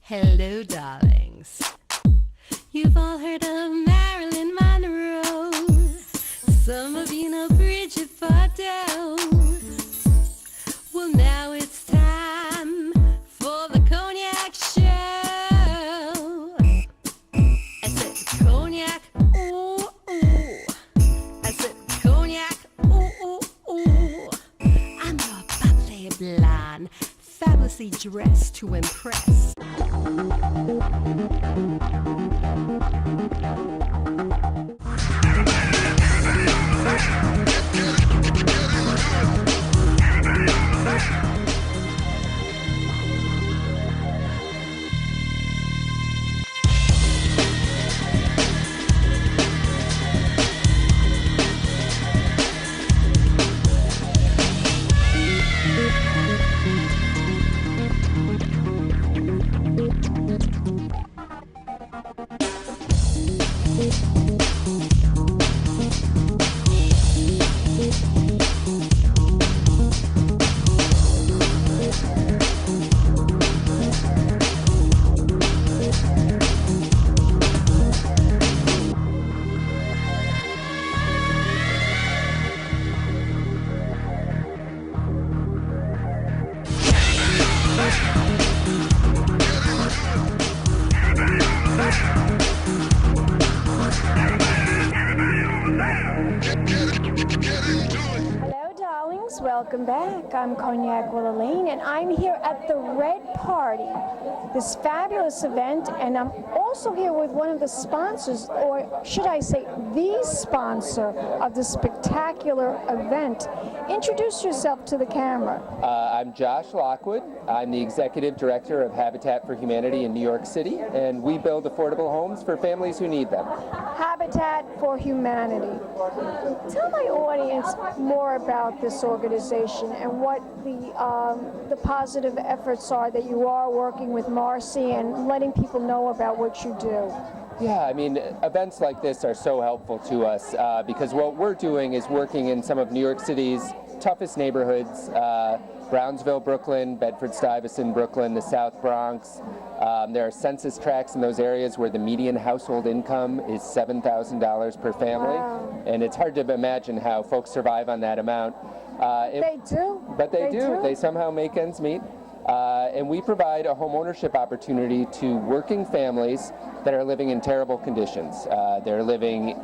Hello, darlings. You've all heard of Marilyn Monroe. Some of you know Bridget Bardot. Well, now it's time for the Cognac Show. I said Cognac, ooh, ooh. I said Cognac, ooh, ooh, ooh. I'm your bubbly blonde, fabulously dressed to impress. Welcome back. I'm CognacWellerlane, and I'm here at the Red Party, this fabulous event, and I'm also here with one of the sponsors, or should I say the sponsor of this spectacular event. Introduce yourself to the camera. I'm Josh Lockwood. I'm the Executive Director of Habitat for Humanity in New York City, and we build affordable homes for families who need them. Habitat for Humanity. Tell my audience more about this organization and what the positive efforts are that you are working with Marcy and letting people know about what you do. Yeah, I mean, events like this are so helpful to us because what we're doing is working in some of New York City's toughest neighborhoods, Brownsville, Brooklyn, Bedford-Stuyvesant, Brooklyn, the South Bronx. There are census tracts in those areas where the median household income is $7,000 per family. Wow. And it's hard to imagine how folks survive on that amount. They do. But they do. They somehow make ends meet. And we provide a home ownership opportunity to working families that are living in terrible conditions. They're living,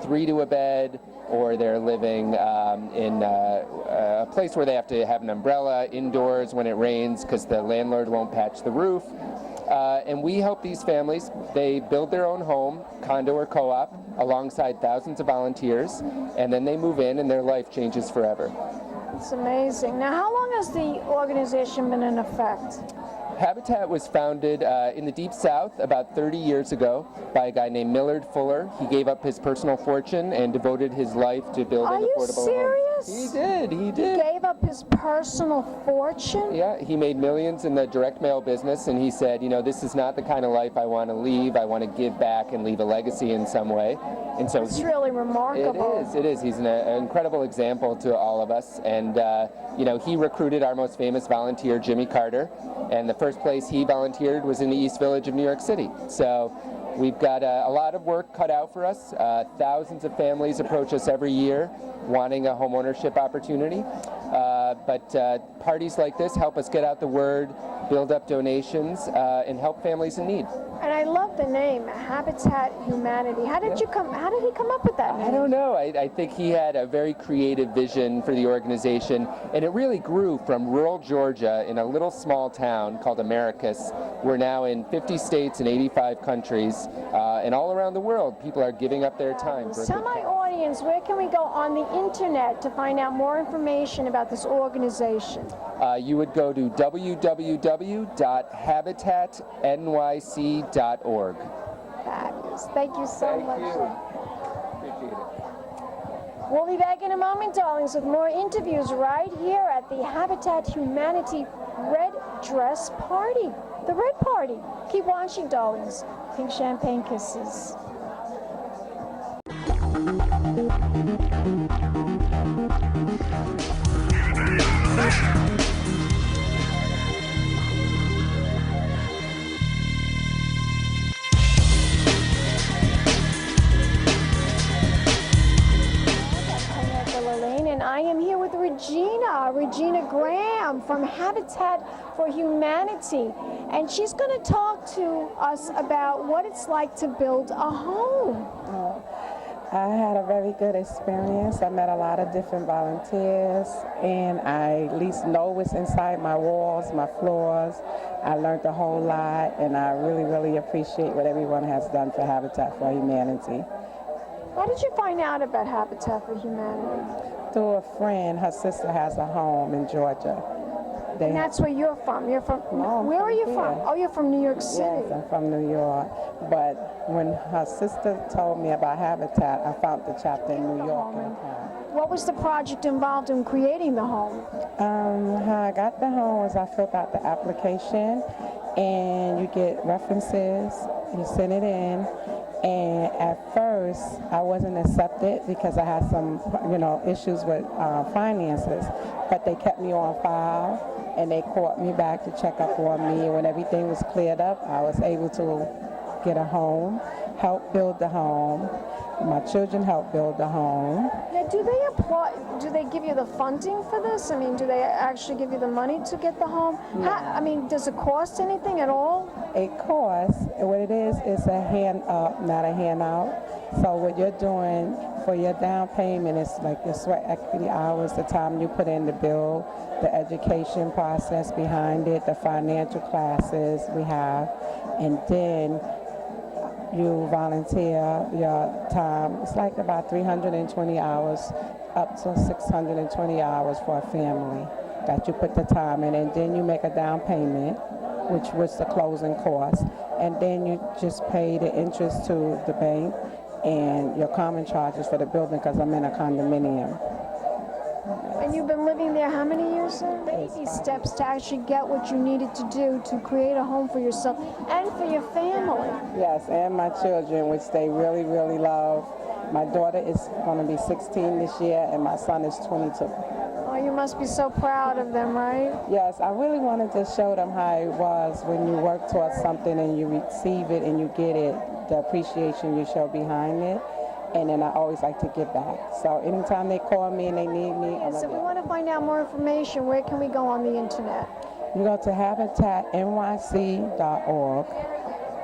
3 to a bed, or they're living in a place where they have to have an umbrella indoors when it rains because the landlord won't patch the roof. And we help these families. They build their own home, condo or co-op, alongside thousands of volunteers, and then they move in and their life changes forever. It's amazing. Now, how long has the organization been in effect? Habitat was founded in the Deep South about 30 years ago by a guy named Millard Fuller. He gave up his personal fortune and devoted his life to building affordable homes. Are you serious? He did. He gave up his personal fortune? Yeah, he made millions in the direct mail business, and he said, this is not the kind of life I want to leave. I want to give back and leave a legacy in some way. And so it's really remarkable. It is. He's an incredible example to all of us. And, he recruited our most famous volunteer, Jimmy Carter. And the first place he volunteered was in the East Village of New York City. So we've got a lot of work cut out for us. Thousands of families approach us every year wanting a home ownership opportunity. But parties like this help us get out the word, build up donations, and help families in need. And I love the name, Habitat Humanity. How did he come up with that name? I don't know. I think he had a very creative vision for the organization, and it really grew from rural Georgia in a little small town called Americus. We're now in 50 states and 85 countries, and all around the world, people are giving up their time. Tell my audience, where can we go on the internet to find out more information about this organization? You would go to www.habitatnyc.org. Fabulous. Thank you so much. Appreciate it. We'll be back in a moment, darlings, with more interviews right here at the Habitat Humanity Red Dress Party. The Red Party. Keep watching, darlings. Pink champagne kisses. Regina Graham from Habitat for Humanity, and she's going to talk to us about what it's like to build a home. I had a very good experience. I met a lot of different volunteers, and I at least know what's inside my walls, my floors. I learned a whole lot, and I really, really appreciate what everyone has done for Habitat for Humanity. How did you find out about Habitat for Humanity? Through a friend, her sister has a home in Georgia. And that's where you're from. You're from. No, where are you here. from? Oh, you're from New York City. Yes, I'm from New York. But when her sister told me about Habitat, I found the chapter in New York. What was the project involved in creating the home? How I got the home was I filled out the application, and you get references, you send it in, and at first I wasn't accepted because I had some, issues with finances, but they kept me on file, and they called me back to check up on me, and when everything was cleared up, I was able to get a home, help build the home. My children helped build the home. Now, do they apply? Do they give you the funding for this? I mean, do they actually give you the money to get the home? Yeah. Does it cost anything at all? It costs. What it is a hand up, not a handout. So what you're doing for your down payment is like your sweat equity hours, the time you put in to build, the education process behind it, the financial classes we have, and then you volunteer your time. It's like about 320 hours, up to 620 hours for a family that you put the time in, and then you make a down payment, which was the closing cost, and then you just pay the interest to the bank and your common charges for the building, because I'm in a condominium. And you've been living there how many years, sir? Baby steps to actually get what you needed to do to create a home for yourself and for your family. Yes, and my children, which they really, really love. My daughter is going to be 16 this year, and my son is 22. Oh, you must be so proud of them, right? Yes, I really wanted to show them how it was when you work towards something and you receive it and you get it, the appreciation you show behind it. And then I always like to give back. So anytime they call me and they need me, I'm So if we want to find out more information, where can we go on the internet? You go to habitatnyc.org,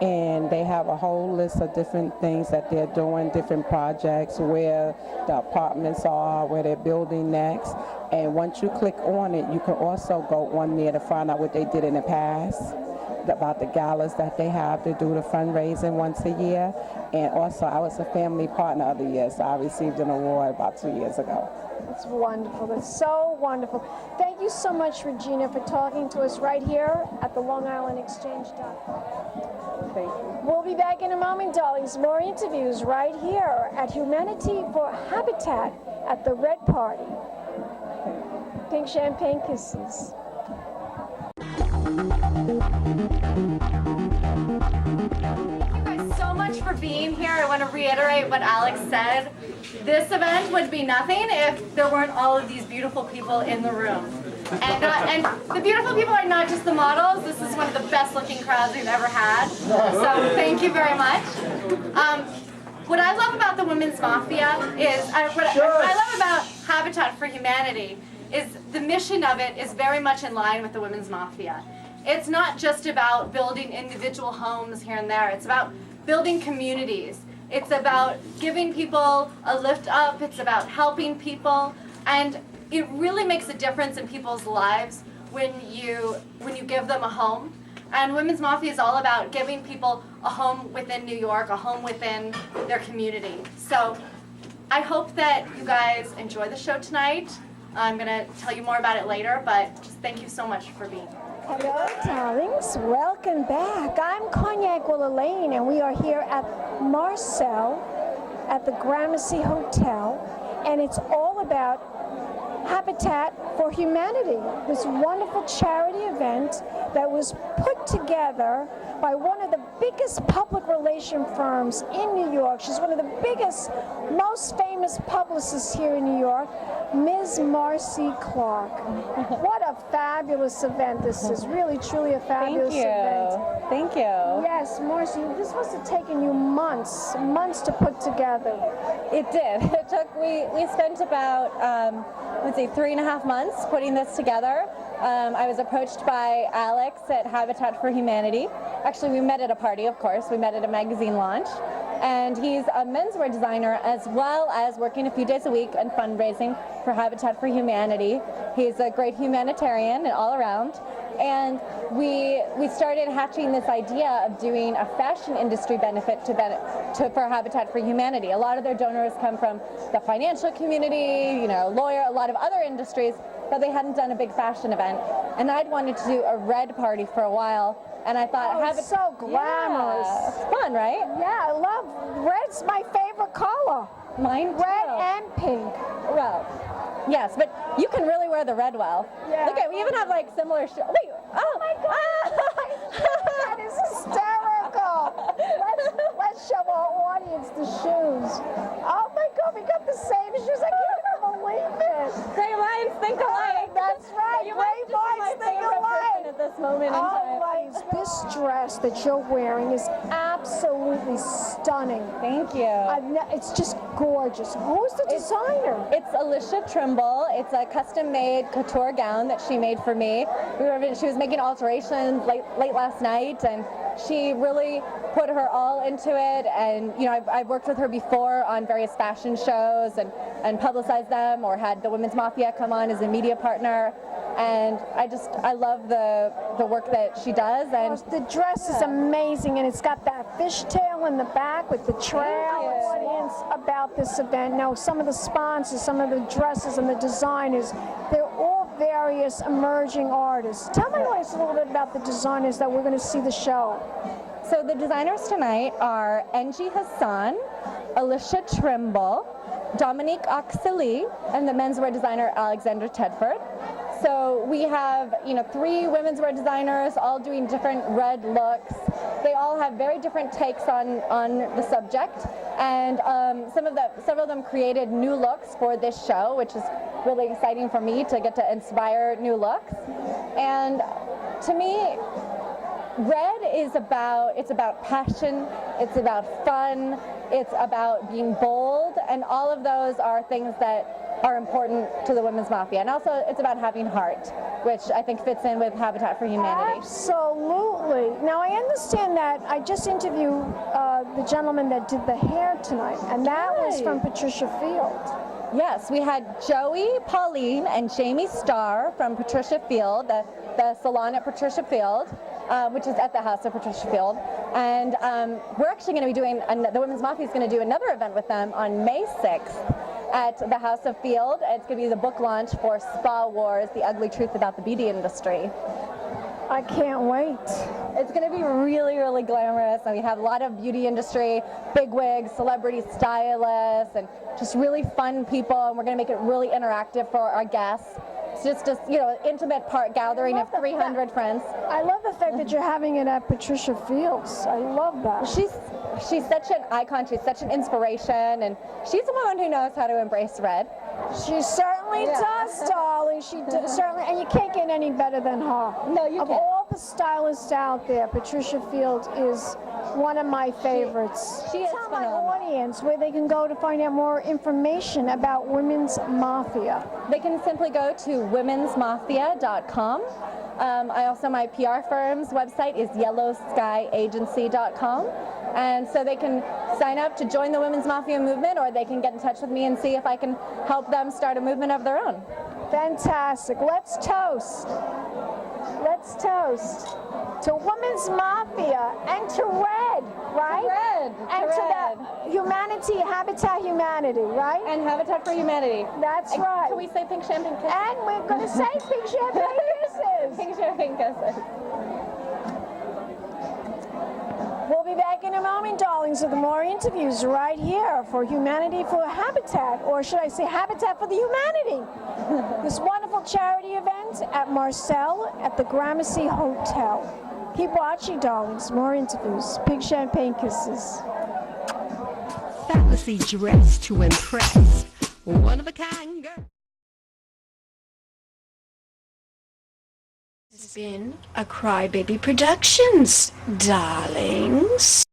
and they have a whole list of different things that they're doing, different projects, where the apartments are, where they're building next. And once you click on it, you can also go on there to find out what they did in the past, about the galas that they have to do the fundraising once a year. And also, I was a family partner of the year, so I received an award about 2 years ago. That's wonderful. That's so wonderful. Thank you so much, Regina, for talking to us right here at the Long Island Exchange Dock. Thank you. We'll be back in a moment, darlings. More interviews right here at Humanity for Habitat at the Red Party. Pink champagne kisses. Thank you guys so much for being here. I want to reiterate what Alex said. This event would be nothing if there weren't all of these beautiful people in the room. And the beautiful people are not just the models. This is one of the best looking crowds we've ever had. So thank you very much. What I love about the Women's Mafia is, what I love about Habitat for Humanity is the mission of it is very much in line with the Women's Mafia. It's not just about building individual homes here and there. It's about building communities. It's about giving people a lift up. It's about helping people. And it really makes a difference in people's lives when you give them a home. And Women's Mafia is all about giving people a home within New York, a home within their community. So I hope that you guys enjoy the show tonight. I'm going to tell you more about it later, but just thank you so much for being here. Hello, darlings. Welcome back. I'm CognacWellerlane, and we are here at Marcel at the Gramercy Hotel, and it's all about Habitat for Humanity, this wonderful charity event that was put together by one of the biggest public relation firms in New York. She's one of the biggest, most famous publicists here in New York, Ms. Marcy Clark. What a fabulous event this is. Really, truly a fabulous event. Thank you. Yes, Marcy, this must have taken you months to put together. It did. It took, we spent about, let's see, 3.5 months putting this together. I was approached by Alex at Habitat for Humanity. Actually, we met at a party, of course. We met at a magazine launch. And he's a menswear designer as well as working a few days a week and fundraising for Habitat for Humanity. He's a great humanitarian and all around. And we started hatching this idea of doing a fashion industry benefit for Habitat for Humanity. A lot of their donors come from the financial community, you know, lawyer, a lot of other industries, but they hadn't done a big fashion event. And I'd wanted to do a red party for a while. And I thought, it's so glamorous. Yeah, it's fun, right? Yeah, I love red's my favorite color. Mine too. Red and pink. Well, yes, but you can really wear the red well. Yeah. Look at, we even have like similar wait, oh my God. That is hysterical. Let's show our audience the shoes. Oh my God, we got the same shoes. I can't even believe it. Great minds think alike. That's right. You Great minds think alike. At this moment in time. This dress that you're wearing is absolutely stunning. Thank you. It's just gorgeous. Who's the designer? It's Alicia Trimble. It's a custom-made couture gown that she made for me. She was making alterations late last night, and she really put her all into it. And you know, I've worked with her before on various fashion shows and publicized them, or had the Women's Mafia come on as a media partner. And I love the work that she does. And the dress is amazing, and it's got that fishtail in the back with the trail. Audience about this event. Now, some of the sponsors, some of the dresses and the designers, they're all various emerging artists. Tell my audience a little bit about the designers that we're going to see the show. So the designers tonight are Enji Hassan, Alicia Trimble, Dominique Oxley, and the menswear designer Alexander Tedford. So we have, you know, 3 women's wear designers all doing different red looks. They all have very different takes on the subject, and several of them created new looks for this show, which is really exciting for me to get to inspire new looks. And to me, red is about passion, it's about fun, it's about being bold, and all of those are things that are important to the Women's Mafia. And also it's about having heart, which I think fits in with Habitat for Humanity. Absolutely. Now I understand that I just interviewed the gentleman that did the hair tonight, and that was from Patricia Field. Yes, we had Joey, Pauline, and Jamie Starr from Patricia Field, the salon at Patricia Field, which is at the house of Patricia Field. And we're actually going to be doing, the Women's Mafia is going to do another event with them on May 6th at the House of Field. It's going to be the book launch for Spa Wars, The Ugly Truth About the Beauty Industry. I can't wait. It's going to be really, really glamorous, and we have a lot of beauty industry, bigwigs, celebrity stylists, and just really fun people, and we're going to make it really interactive for our guests. It's just you know, an intimate gathering of 300 friends. I love the fact that you're having it at Patricia Fields. I love that. She's such an icon, she's such an inspiration, and she's the one who knows how to embrace red. She certainly does, darling. She certainly, and you can't get any better than her. No, you can't. Of all the stylists out there, Patricia Field is one of my favorites. She is Tell my phenomenal. audience where they can go to find out more information about Women's Mafia. They can simply go to womensmafia.com. My PR firm's website is yellowskyagency.com. And so they can sign up to join the Women's Mafia movement, or they can get in touch with me and see if I can help them start a movement of their own. Fantastic. Let's toast. Let's toast to Women's Mafia and to red, right? Red. And to the humanity, Habitat Humanity, right? And Habitat for Humanity. That's right. Can we say pink champagne kisses? And we're going to say pink champagne kisses. Pink champagne kisses. We'll be back in a moment, darlings, with more interviews right here for Humanity for Habitat, or should I say Habitat for the Humanity. This wonderful charity event at Marcel at the Gramercy Hotel. Keep Keep watching, darlings. More interviews. Pink champagne kisses. Fabulously dressed to impress. One of a kind girl. This has been a Crybaby Productions, darlings.